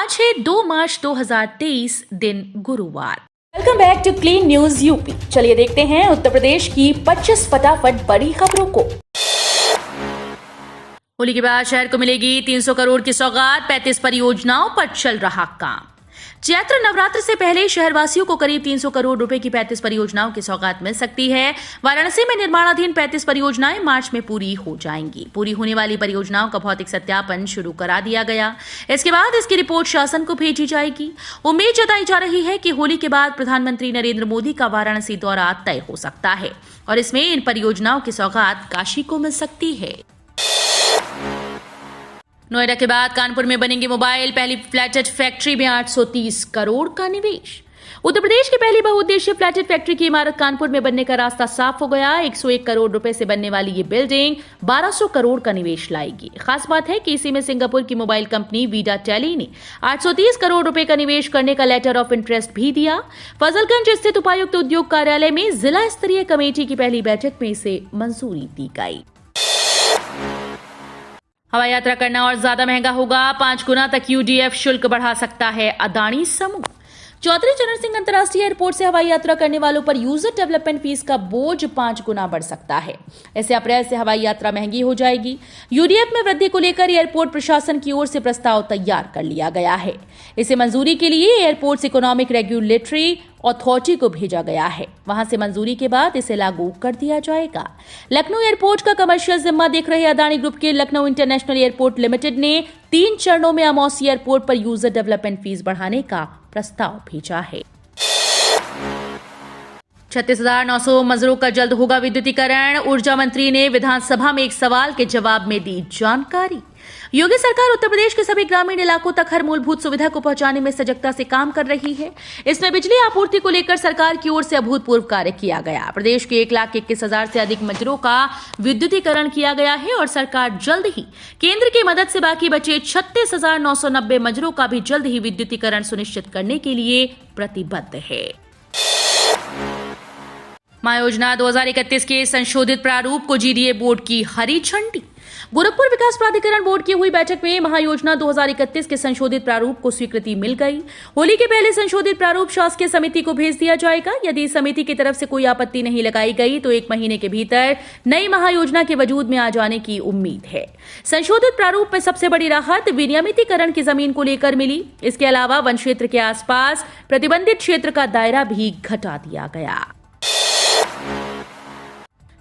आज है 2 मार्च 2023 दिन गुरुवार। Welcome back to clean news UP. चलिए देखते हैं उत्तर प्रदेश की 25 फटाफट बड़ी खबरों को। होली के बाद शहर को मिलेगी 300 करोड़ की सौगात, 35 परियोजनाओं पर चल रहा काम। चैत्र नवरात्र से पहले शहरवासियों को करीब 300 करोड़ रुपए की 35 परियोजनाओं की सौगात मिल सकती है। वाराणसी में निर्माणाधीन 35 परियोजनाएं मार्च में पूरी हो जाएंगी। पूरी होने वाली परियोजनाओं का भौतिक सत्यापन शुरू करा दिया गया। इसके बाद इसकी रिपोर्ट शासन को भेजी जाएगी। उम्मीद जताई जा रही है कि होली के बाद प्रधानमंत्री नरेंद्र मोदी का वाराणसी दौरा तय हो सकता है और इसमें इन परियोजनाओं की सौगात काशी को मिल सकती है। नोएडा के बाद कानपुर में बनेंगे मोबाइल पहली फ्लैटेड फैक्ट्री में 830 करोड़ का निवेश। उत्तर प्रदेश की पहली बहुउद्देशीय फ्लैटेड फैक्ट्री की इमारत कानपुर में बनने का रास्ता साफ हो गया। 101 करोड़ रुपए से बनने वाली ये बिल्डिंग 1200 करोड़ का निवेश लाएगी। खास बात है कि इसी में सिंगापुर की मोबाइल कंपनी वीडा टेली ने 830 करोड़ रुपए का निवेश करने का लेटर ऑफ इंटरेस्ट भी दिया। फजलगंज स्थित उपायुक्त उद्योग कार्यालय में जिला स्तरीय कमेटी की पहली बैठक में इसे मंजूरी दी गई। हवाई यात्रा करना और ज्यादा महंगा होगा, 5 गुना तक यूडीएफ शुल्क बढ़ा सकता है अदानी समूह। चौधरी चरण सिंह अंतर्राष्ट्रीय एयरपोर्ट से हवाई यात्रा करने वालों पर यूजर डेवलपमेंट फीस का बोझ 5 गुना बढ़ सकता है। ऐसे अप्रैल से हवाई यात्रा महंगी हो जाएगी। यूडीएफ में वृद्धि को लेकर एयरपोर्ट प्रशासन की ओर से प्रस्ताव तैयार कर लिया गया है। इसे मंजूरी के लिए एयरपोर्ट्स इकोनॉमिक रेगुलेटरी अथॉरिटी को भेजा गया है। वहां से मंजूरी के बाद इसे लागू कर दिया जाएगा। लखनऊ एयरपोर्ट का कमर्शियल जिम्मा देख रहे अदानी ग्रुप के लखनऊ इंटरनेशनल एयरपोर्ट लिमिटेड ने 3 चरणों में अमौसी एयरपोर्ट पर यूजर डेवलपमेंट फीस बढ़ाने का प्रस्ताव भेजा है। 36,900 मजरों का जल्द होगा विद्युतीकरण। ऊर्जा मंत्री ने विधानसभा में एक सवाल के जवाब में दी जानकारी। योगी सरकार उत्तर प्रदेश के सभी ग्रामीण इलाकों तक हर मूलभूत सुविधा को पहुंचाने में सजगता से काम कर रही है। इसमें बिजली आपूर्ति को लेकर सरकार की ओर से अभूतपूर्व कार्य किया गया। प्रदेश के 1,21,000 से अधिक मजरों का विद्युतीकरण किया गया है और सरकार जल्द ही केंद्र की मदद से बाकी बचे 36,990 मजरों का भी जल्द ही विद्युतीकरण सुनिश्चित करने के लिए प्रतिबद्ध है। महायोजना 2031 के संशोधित प्रारूप को जीडीए बोर्ड की हरी झंडी। गोरखपुर विकास प्राधिकरण बोर्ड की हुई बैठक में महायोजना 2031 के संशोधित प्रारूप को स्वीकृति मिल गई। होली के पहले संशोधित प्रारूप शासकीय समिति को भेज दिया जाएगा। यदि समिति की तरफ से कोई आपत्ति नहीं लगाई गई तो 1 महीने के भीतर नई महायोजना के वजूद में आ जाने की उम्मीद है। संशोधित प्रारूप में सबसे बड़ी राहत विनियमितीकरण की जमीन को लेकर मिली। इसके अलावा वन क्षेत्र के आसपास प्रतिबंधित क्षेत्र का दायरा भी घटा दिया गया।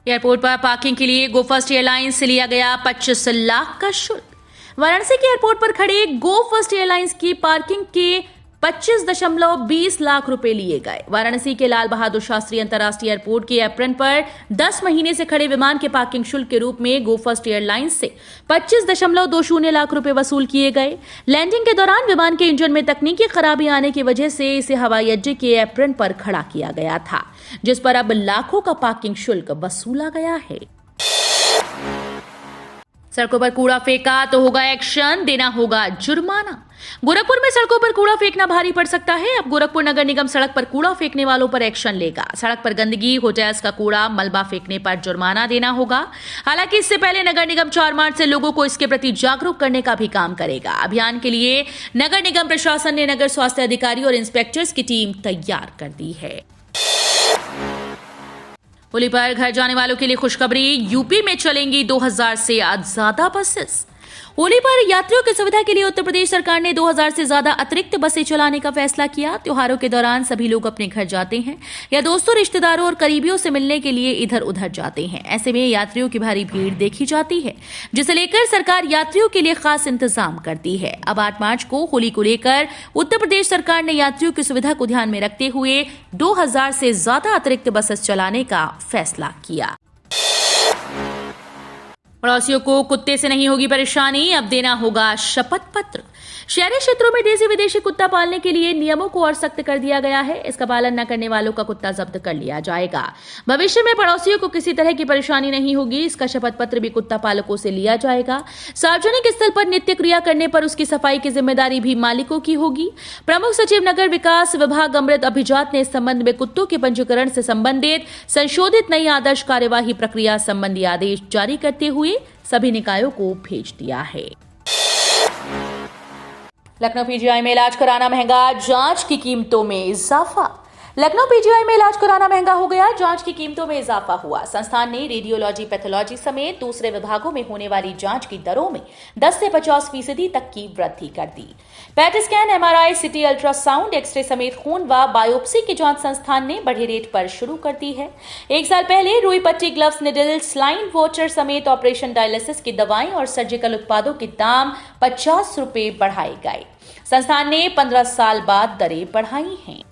एयरपोर्ट पर पार्किंग के लिए गो फर्स्ट एयरलाइंस से लिया गया 25 लाख का शुल्क। वाराणसी के एयरपोर्ट पर खड़े गो फर्स्ट एयरलाइंस की पार्किंग के 25.20 लाख रुपए लिए गए। वाराणसी के लाल बहादुर शास्त्री अंतर्राष्ट्रीय एयरपोर्ट के एप्रन पर 10 महीने से खड़े विमान के पार्किंग शुल्क के रूप में गो फर्स्ट एयरलाइंस से 25.20 लाख रुपए वसूल किए गए। लैंडिंग के दौरान विमान के इंजन में तकनीकी खराबी आने की वजह से इसे हवाई अड्डे के एप्रन पर खड़ा किया गया था, जिस पर अब लाखों का पार्किंग शुल्क वसूला गया है। सड़कों पर कूड़ा फेंका तो होगा एक्शन, देना होगा जुर्माना। गोरखपुर में सड़कों पर कूड़ा फेंकना भारी पड़ सकता है। अब गोरखपुर नगर निगम सड़क पर कूड़ा फेंकने वालों पर एक्शन लेगा। सड़क पर गंदगी, होटेल्स का कूड़ा, मलबा फेंकने पर जुर्माना देना होगा। हालांकि इससे पहले नगर निगम 4 मार्च से लोगों को इसके प्रति जागरूक करने का भी काम करेगा। अभियान के लिए नगर निगम प्रशासन ने नगर स्वास्थ्य अधिकारी और इंस्पेक्टर्स की टीम तैयार कर दी है। होली पर घर जाने वालों के लिए खुशखबरी, यूपी में चलेंगी 2000 से ज्यादा बसेस। होली पर यात्रियों की सुविधा के लिए उत्तर प्रदेश सरकार ने 2000 से ज्यादा अतिरिक्त बसें चलाने का फैसला किया। त्योहारों के दौरान सभी लोग अपने घर जाते हैं या दोस्तों, रिश्तेदारों और करीबियों से मिलने के लिए इधर उधर जाते हैं। ऐसे में यात्रियों की भारी भीड़ देखी जाती है, जिसे लेकर सरकार यात्रियों के लिए खास इंतजाम करती है। अब 8 मार्च को होली को लेकर उत्तर प्रदेश सरकार ने यात्रियों की सुविधा को ध्यान में रखते हुए 2000 से ज्यादा अतिरिक्त बसेस चलाने का फैसला किया। पड़ोसियों को कुत्ते से नहीं होगी परेशानी, अब देना होगा शपथ पत्र। शहरी क्षेत्रों में देसी विदेशी कुत्ता पालने के लिए नियमों को और सख्त कर दिया गया है। इसका पालन न करने वालों का कुत्ता जब्त कर लिया जाएगा। भविष्य में पड़ोसियों को किसी तरह की परेशानी नहीं होगी। इसका शपथ पत्र भी कुत्ता पालकों से लिया जाएगा। सार्वजनिक स्थल पर नित्य क्रिया करने पर उसकी सफाई की जिम्मेदारी भी मालिकों की होगी। प्रमुख सचिव नगर विकास विभाग अमृत अभिजात ने इस संबंध में कुत्तों के पंजीकरण से संबंधित संशोधित नई आदर्श कार्यवाही प्रक्रिया संबंधी आदेश जारी करते हुए सभी निकायों को भेज दिया है। लखनऊ पीजीआई में इलाज कराना महंगा, जांच की कीमतों में इजाफा। लखनऊ पीजीआई में इलाज कराना महंगा हो गया, जांच की कीमतों में इजाफा हुआ। संस्थान ने रेडियोलॉजी, पैथोलॉजी समेत दूसरे विभागों में होने वाली जांच की दरों में 10 से 50% तक की वृद्धि कर दी। PET scan, MRI, CT ultrasound, X ray समेत खून व बायोप्सी की जांच संस्थान ने बढ़े रेट पर शुरू कर दी है। एक साल पहले रुई पट्टी, ग्लव्स, निडल, स्लाइन वॉचर समेत ऑपरेशन डायलिसिस की दवाएं और सर्जिकल उत्पादों के दाम 50 रुपए बढ़ाए गए। संस्थान ने 15 साल बाद दरें बढ़ाई हैं।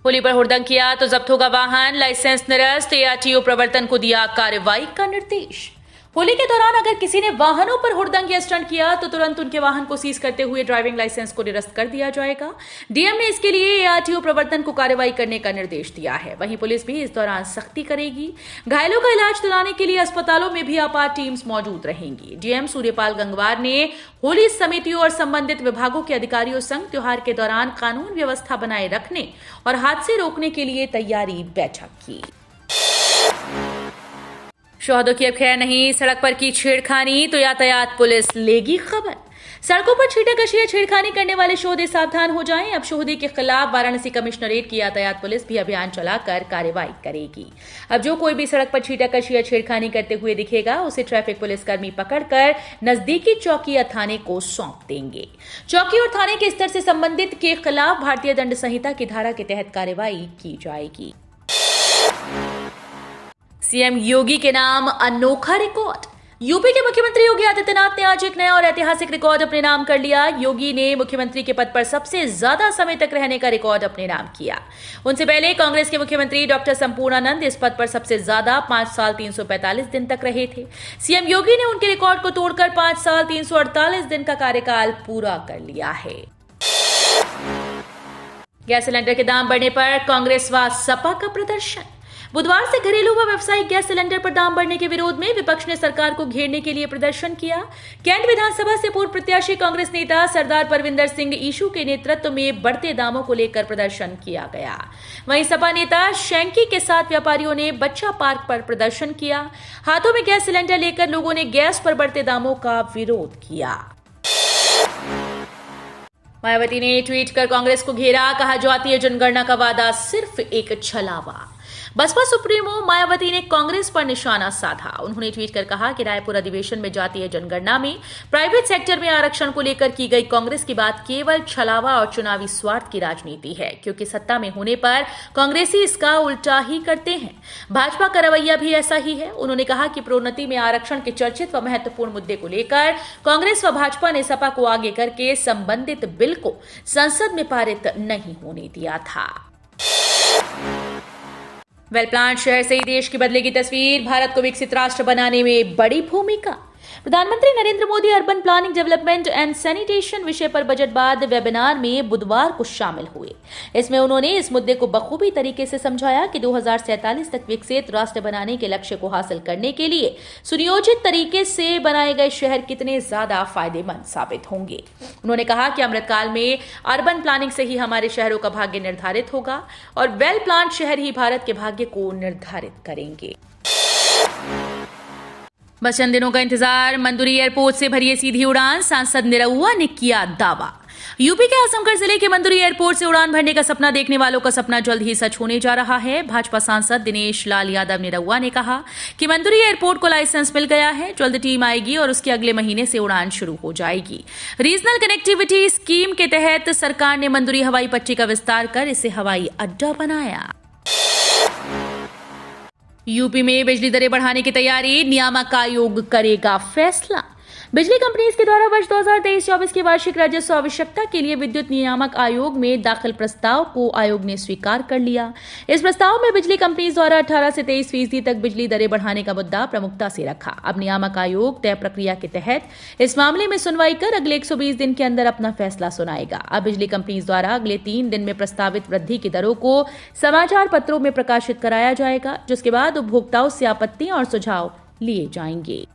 होली पर हुड़दंग किया तो जब्त होगा वाहन, लाइसेंस निरस्त। एआरटीओ प्रवर्तन को दिया कार्रवाई का निर्देश। होली के दौरान अगर किसी ने वाहनों पर हुड़दंग या स्टंट किया तो तुरंत उनके वाहन को सीज करते हुए ड्राइविंग लाइसेंस को निरस्त कर दिया जाएगा। डीएम ने इसके लिए एआरटीओ प्रवर्तन को कार्रवाई करने का निर्देश दिया है। वहीं पुलिस भी इस दौरान सख्ती करेगी। घायलों का इलाज दिलाने के लिए अस्पतालों में भी आपात टीम्स मौजूद रहेंगी। डीएम सूर्यपाल गंगवार ने होली समितियों और संबंधित विभागों के अधिकारियों संग त्योहार के दौरान कानून व्यवस्था बनाए रखने और हादसे रोकने के लिए तैयारी बैठक की। शोहदों की अब खैर नहीं, सड़क पर की छेड़खानी तो यातायात पुलिस लेगी खबर। सड़कों पर छींटाकशी या छेड़खानी करने वाले शोहदे सावधान हो जाएं। अब शोहदे के खिलाफ वाराणसी कमिश्नरेट की यातायात पुलिस भी अभियान चलाकर कार्रवाई करेगी। अब जो कोई भी सड़क पर छींटाकशी या छेड़खानी करते हुए दिखेगा उसे ट्रैफिक पुलिसकर्मी पकड़कर नजदीकी चौकी या थाने को सौंप देंगे। चौकी और थाने के स्तर से संबंधित के खिलाफ भारतीय दंड संहिता की धारा के तहत कार्रवाई की जाएगी। सीएम योगी के नाम अनोखा रिकॉर्ड। यूपी के मुख्यमंत्री योगी आदित्यनाथ ने आज एक नया और ऐतिहासिक रिकॉर्ड अपने नाम कर लिया। योगी ने मुख्यमंत्री के पद पर सबसे ज्यादा समय तक रहने का रिकॉर्ड अपने नाम किया। उनसे पहले कांग्रेस के मुख्यमंत्री डॉक्टर संपूर्णानंद इस पद पर सबसे ज्यादा 5 साल 345 दिन तक रहे थे। सीएम योगी ने उनके रिकॉर्ड को तोड़कर 5 साल 348 दिन का कार्यकाल पूरा कर लिया है। गैस सिलेंडर के दाम बढ़ने पर कांग्रेस व सपा का प्रदर्शन। बुधवार से घरेलू व व्यावसायिक गैस सिलेंडर पर दाम बढ़ने के विरोध में विपक्ष ने सरकार को घेरने के लिए प्रदर्शन किया। कैंट विधानसभा से पूर्व प्रत्याशी कांग्रेस नेता सरदार परविंदर सिंह ईशू के नेतृत्व में बढ़ते दामों को लेकर प्रदर्शन किया गया। वहीं सपा नेता शैंकी के साथ व्यापारियों ने बच्चा पार्क पर प्रदर्शन किया। हाथों में गैस सिलेंडर लेकर लोगों ने गैस पर बढ़ते दामों का विरोध किया। मायावती ने ट्वीट कर कांग्रेस को घेरा, कहा जातीय जनगणना का वादा सिर्फ एक छलावा। बसपा सुप्रीमो मायावती ने कांग्रेस पर निशाना साधा। उन्होंने ट्वीट कर कहा कि रायपुर अधिवेशन में जातीय जनगणना में प्राइवेट सेक्टर में आरक्षण को लेकर की गई कांग्रेस की बात केवल छलावा और चुनावी स्वार्थ की राजनीति है, क्योंकि सत्ता में होने पर कांग्रेसी इसका उल्टा ही करते हैं। भाजपा का रवैया भी ऐसा ही है। उन्होंने कहा कि प्रोन्नति में आरक्षण के चर्चित व महत्वपूर्ण मुद्दे को लेकर कांग्रेस व भाजपा ने सपा को आगे करके संबंधित बिल को संसद में पारित नहीं होने दिया था। वेल प्लान्ड शहर से ही देश की बदलेगी तस्वीर, भारत को विकसित राष्ट्र बनाने में बड़ी भूमिका। प्रधानमंत्री Narendra Modi urban planning, development and sanitation विषय पर बजट बाद वेबिनार में बुधवार को शामिल हुए। इसमें उन्होंने इस मुद्दे को बखूबी तरीके से समझाया कि 2047 तक विकसित राष्ट्र बनाने के लक्ष्य को हासिल करने के लिए सुनियोजित तरीके से बनाए गए शहर कितने ज्यादा फायदेमंद साबित होंगे। उन्होंने कहा कि अमृतकाल में अर्बन प्लानिंग से ही हमारे शहरों का भाग्य निर्धारित होगा और वेल प्लान्ड शहर ही भारत के भाग्य को निर्धारित करेंगे। बस चंद दिनों का इंतजार, मंदुरी एयरपोर्ट से भरिए सीधी उड़ान, सांसद निरहुआ ने किया दावा। यूपी के आजमगढ़ जिले के मंदुरी एयरपोर्ट से उड़ान भरने का सपना देखने वालों का सपना जल्द ही सच होने जा रहा है। भाजपा सांसद दिनेश लाल यादव निरहुआ ने कहा कि मंदुरी एयरपोर्ट को लाइसेंस मिल गया है, जल्द टीम आएगी और उसके अगले महीने से उड़ान शुरू हो जाएगी। रीजनल कनेक्टिविटी स्कीम के तहत सरकार ने मंदुरी हवाई पट्टी का विस्तार कर इसे हवाई अड्डा बनाया। यूपी में बिजली दरें बढ़ाने की तैयारी, नियामक आयोग करेगा फैसला। बिजली कंपनीज के द्वारा वर्ष 2023-24 की वार्षिक राजस्व आवश्यकता के लिए विद्युत नियामक आयोग में दाखिल प्रस्ताव को आयोग ने स्वीकार कर लिया। इस प्रस्ताव में बिजली कंपनीज द्वारा 18 से 23% तक बिजली दरें बढ़ाने का मुद्दा प्रमुखता से रखा। अब नियामक आयोग तय प्रक्रिया के तहत इस मामले में सुनवाई कर अगले 120 दिन के अंदर अपना फैसला सुनाएगा। अब बिजली कंपनीज द्वारा अगले 3 दिन में प्रस्तावित वृद्धि की दरों को समाचार पत्रों में प्रकाशित कराया जाएगा, जिसके बाद उपभोक्ताओं से आपत्तियां और सुझाव लिए जाएंगे।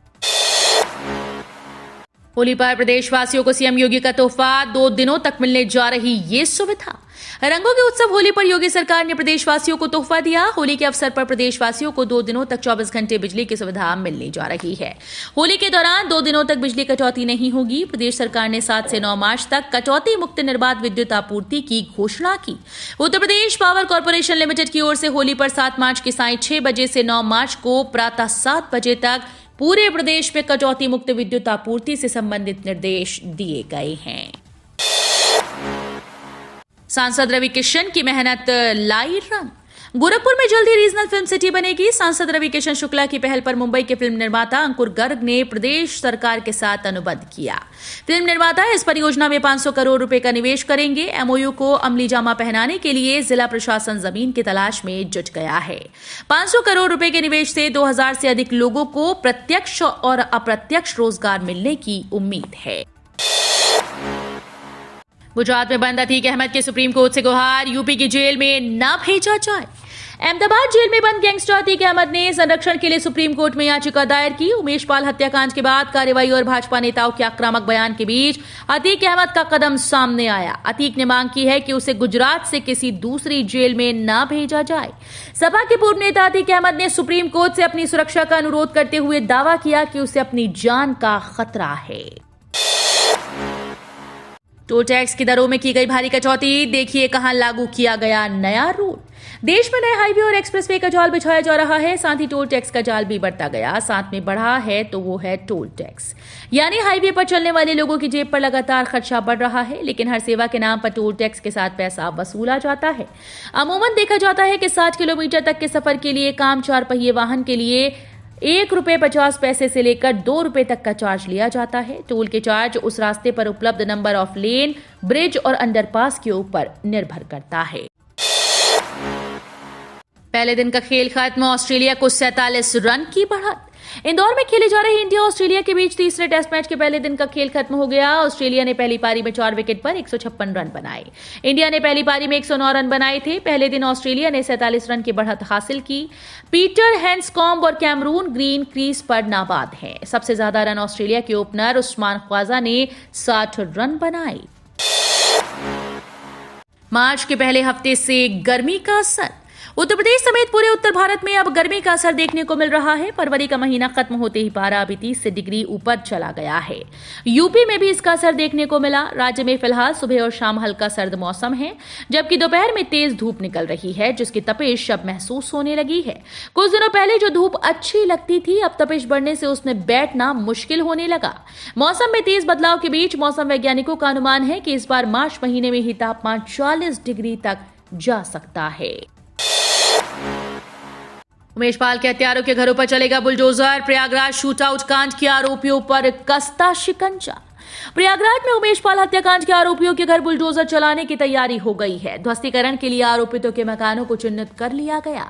होली पर प्रदेशवासियों को सीएम योगी का तोहफा, 2 दिनों तक मिलने जा रही ये सुविधा। रंगों के उत्सव होली पर योगी सरकार ने प्रदेशवासियों को तोहफा दिया। होली के अवसर पर प्रदेशवासियों को 2 दिनों तक 24 घंटे बिजली की सुविधा मिलने जा रही है। होली के दौरान 2 दिनों तक बिजली कटौती नहीं होगी। प्रदेश सरकार ने 7 से 9 मार्च तक कटौती मुक्त निर्बाध विद्युत आपूर्ति की घोषणा की। Uttar Pradesh power corporation limited की ओर से होली पर 7 मार्च की सायं 6 बजे से 9 मार्च को प्रातः 7 बजे तक पूरे प्रदेश में कटौती मुक्त विद्युत आपूर्ति से संबंधित निर्देश दिए गए हैं। सांसद रवि किशन की मेहनत लाई रंग। गोरखपुर में जल्दी रीजनल फिल्म सिटी बनेगी। सांसद रवि किशन शुक्ला की पहल पर मुंबई के फिल्म निर्माता अंकुर गर्ग ने प्रदेश सरकार के साथ अनुबंध किया। फिल्म निर्माता इस परियोजना में 500 करोड़ रुपए का निवेश करेंगे। एमओयू को अमली जामा पहनाने के लिए जिला प्रशासन जमीन की तलाश में जुट गया है। 500 करोड़ रुपए के निवेश से 2000 से अधिक लोगों को प्रत्यक्ष और अप्रत्यक्ष रोजगार मिलने की उम्मीद है। गुजरात में बंद अतीक अहमद के सुप्रीम कोर्ट से गुहार, यूपी की जेल में न भेजा जाए। अहमदाबाद जेल में बंद गैंगस्टर अतीक अहमद ने संरक्षण के लिए सुप्रीम कोर्ट में याचिका दायर की। उमेश पाल हत्याकांड के बाद कार्रवाई और भाजपा नेताओं के आक्रामक बयान के बीच अतीक अहमद का कदम सामने आया। अतीक ने मांग की है कि उसे गुजरात से किसी दूसरी जेल में न भेजा जाए। सपा के पूर्व नेता अतीक अहमद ने सुप्रीम कोर्ट से अपनी सुरक्षा का अनुरोध करते हुए दावा किया कि उसे अपनी जान का खतरा है। टोल टैक्स की दरों में की गई भारी कटौती, देखिए कहां लागू किया गया नया रूल। देश में नए हाईवे और एक्सप्रेसवे का जाल बिछाया जा रहा है, साथ ही टोल टैक्स का जाल भी बढ़ता गया। साथ में बढ़ा है तो वो है टोल टैक्स, यानी हाईवे पर चलने वाले लोगों की जेब पर लगातार खर्चा बढ़ रहा है। लेकिन हर सेवा के नाम पर टोल टैक्स के साथ पैसा वसूला जाता है। अमूमन देखा जाता है कि 60 किलोमीटर तक के सफर के लिए काम 4 पहिए वाहन के लिए ₹1.50 से लेकर ₹2 तक का चार्ज लिया जाता है। टोल के चार्ज उस रास्ते पर उपलब्ध नंबर ऑफ लेन, ब्रिज और अंडरपास के ऊपर निर्भर करता है। पहले दिन का खेल खत्म, ऑस्ट्रेलिया को 47 रन की बढ़त। इंदौर में खेले जा रहे इंडिया ऑस्ट्रेलिया के बीच तीसरे टेस्ट मैच के पहले दिन का खेल खत्म हो गया। ऑस्ट्रेलिया ने पहली पारी में 4 विकेट पर 156 रन बनाए। इंडिया ने पहली पारी में 109 रन बनाए थे। पहले दिन ऑस्ट्रेलिया ने 47 रन की बढ़त हासिल की। पीटर हैंड्सकॉम्ब और कैमरून ग्रीन क्रीज पर नाबाद हैं। सबसे ज्यादा रन ऑस्ट्रेलिया के ओपनर उस्मान ख्वाजा ने 60 रन बनाए। मार्च के पहले हफ्ते से गर्मी का असर। उत्तर प्रदेश समेत पूरे उत्तर भारत में अब गर्मी का असर देखने को मिल रहा है। फरवरी का महीना खत्म होते ही पारा अभी 30 डिग्री ऊपर चला गया है। यूपी में भी इसका असर देखने को मिला। राज्य में फिलहाल सुबह और शाम हल्का सर्द मौसम है, जबकि दोपहर में तेज धूप निकल रही है, जिसकी तपिश अब महसूस होने लगी है। कुछ दिनों पहले जो धूप अच्छी लगती थी, अब तपिश बढ़ने से उसमें बैठना मुश्किल होने लगा। मौसम में तेज बदलाव के बीच मौसम वैज्ञानिकों का अनुमान है कि इस बार मार्च महीने में ही तापमान 40 डिग्री तक जा सकता है। उमेश पाल के हत्यारों के घरों पर चलेगा बुलडोजर। प्रयागराज शूटआउट कांड के आरोपियों पर कसता शिकंजा। प्रयागराज में उमेश पाल हत्याकांड के आरोपियों के घर बुलडोजर चलाने की तैयारी हो गई है। ध्वस्तीकरण के लिए आरोपितों के मकानों को चिन्हित कर लिया गया।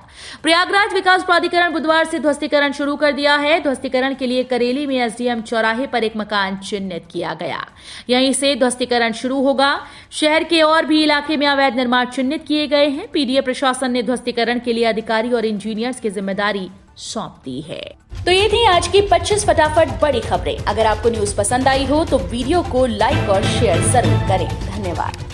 प्रयागराज विकास प्राधिकरण बुधवार से ध्वस्तीकरण शुरू कर दिया है। ध्वस्तीकरण के लिए करेली में एसडीएम चौराहे पर एक मकान चिन्हित किया गया। यहीं से ध्वस्तीकरण शुरू होगा। शहर के और भी इलाके में अवैध निर्माण चिन्हित किए गए हैं। पीडीए प्रशासन ने ध्वस्तीकरण के लिए अधिकारी और इंजीनियर्स की जिम्मेदारी सौंप दी है। तो ये थी आज की 25 फटाफट बड़ी खबरें। अगर आपको न्यूज पसंद आई हो तो वीडियो को लाइक और शेयर जरूर करें। धन्यवाद।